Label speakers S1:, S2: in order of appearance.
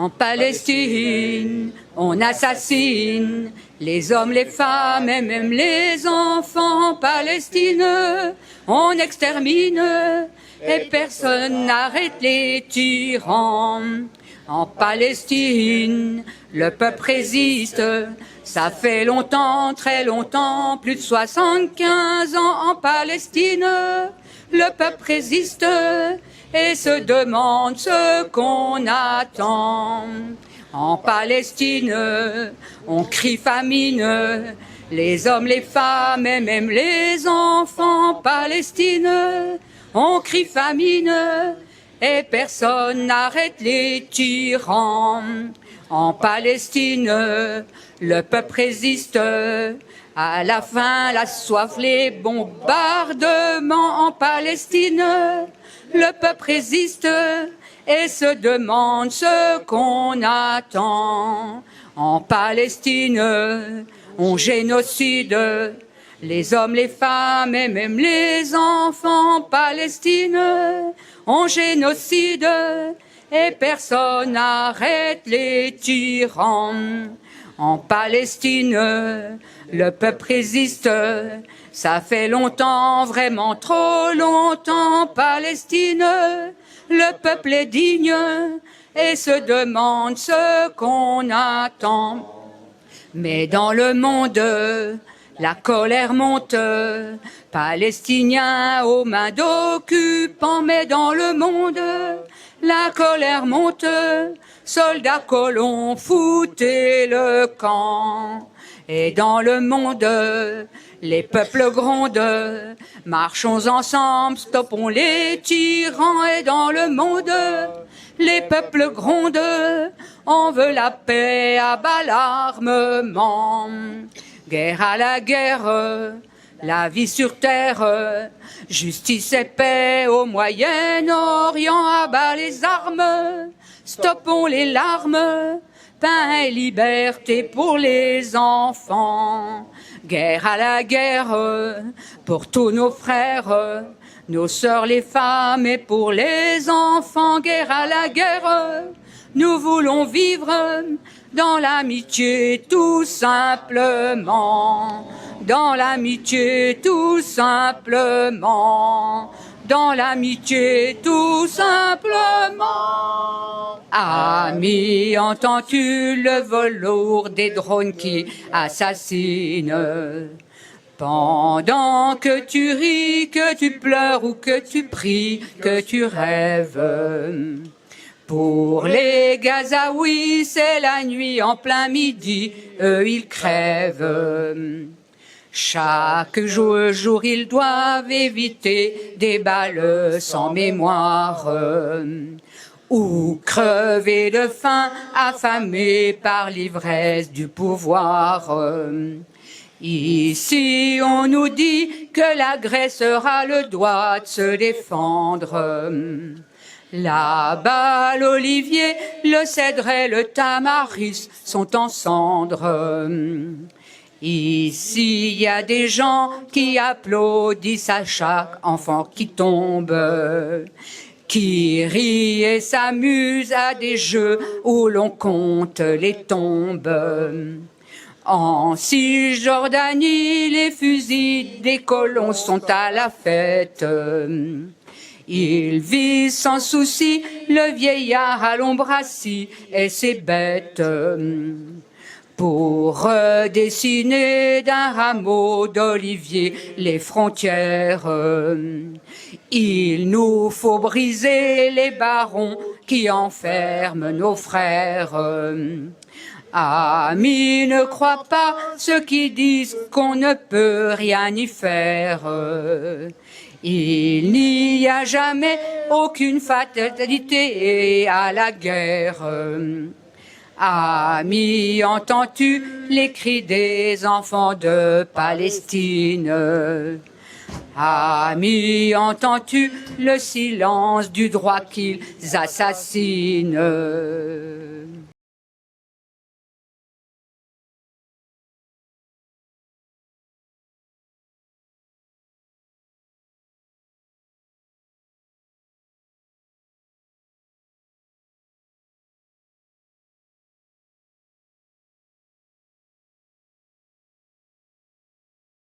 S1: En Palestine, on assassine les hommes, les femmes et même les enfants. En Palestine, on extermine et personne n'arrête les tyrans. En Palestine, le peuple résiste. Ça fait longtemps, très longtemps, plus de 75 ans en Palestine. Le peuple résiste et se demande ce qu'on attend. En Palestine, on crie famine, les hommes, les femmes et même les enfants. En Palestine, on crie famine et personne n'arrête les tyrans. En Palestine, le peuple résiste. À la fin, la soif, les bombardements. En Palestine, le peuple résiste et se demande ce qu'on attend. En Palestine, on génocide les hommes, les femmes et même les enfants. En Palestine, on génocide et personne n'arrête les tyrans. En Palestine, le peuple résiste. Ça fait longtemps, vraiment trop longtemps. En Palestine, le peuple est digne et se demande ce qu'on attend. Mais dans le monde, la colère monte. Palestiniens aux mains d'occupants. Mais dans le monde, la colère monte. Soldats, colons, foutez le camp. Et dans le monde, les peuples grondent. Marchons ensemble, stoppons les tyrans. Et dans le monde, les peuples grondent. On veut la paix, à bas l'armement. Guerre à la guerre, la vie sur terre. Justice et paix au Moyen-Orient. À bas les armes, stoppons les larmes. Pain et liberté pour les enfants. Guerre à la guerre, pour tous nos frères, nos sœurs, les femmes et pour les enfants. Guerre à la guerre, nous voulons vivre dans l'amitié tout simplement. Dans l'amitié tout simplement. Dans l'amitié tout simplement. Ami, entends-tu le vol lourd des drones qui assassinent? Pendant que tu ris, que tu pleures ou que tu pries, que tu rêves. Pour les Gazaouis, c'est la nuit en plein midi, eux ils crèvent. Chaque jour, ils doivent éviter des balles sans mémoire. Ou crever de faim, affamés par l'ivresse du pouvoir. Ici, on nous dit que la Grèce aura le droit de se défendre. Là-bas, l'olivier, le cèdre et le tamaris sont en cendres. Ici, il y a des gens qui applaudissent à chaque enfant qui tombe, qui rient et s'amusent à des jeux où l'on compte les tombes. En Cisjordanie, les fusils des colons sont à la fête. Ils visent sans souci le vieillard à l'ombre assis et ses bêtes. Pour redessiner d'un rameau d'olivier les frontières, il nous faut briser les barons qui enferment nos frères. Amis, ne crois pas ceux qui disent qu'on ne peut rien y faire. Il n'y a jamais aucune fatalité à la guerre. Ami, entends-tu les cris des enfants de Palestine? Ami, entends-tu le silence du droit qu'ils assassinent?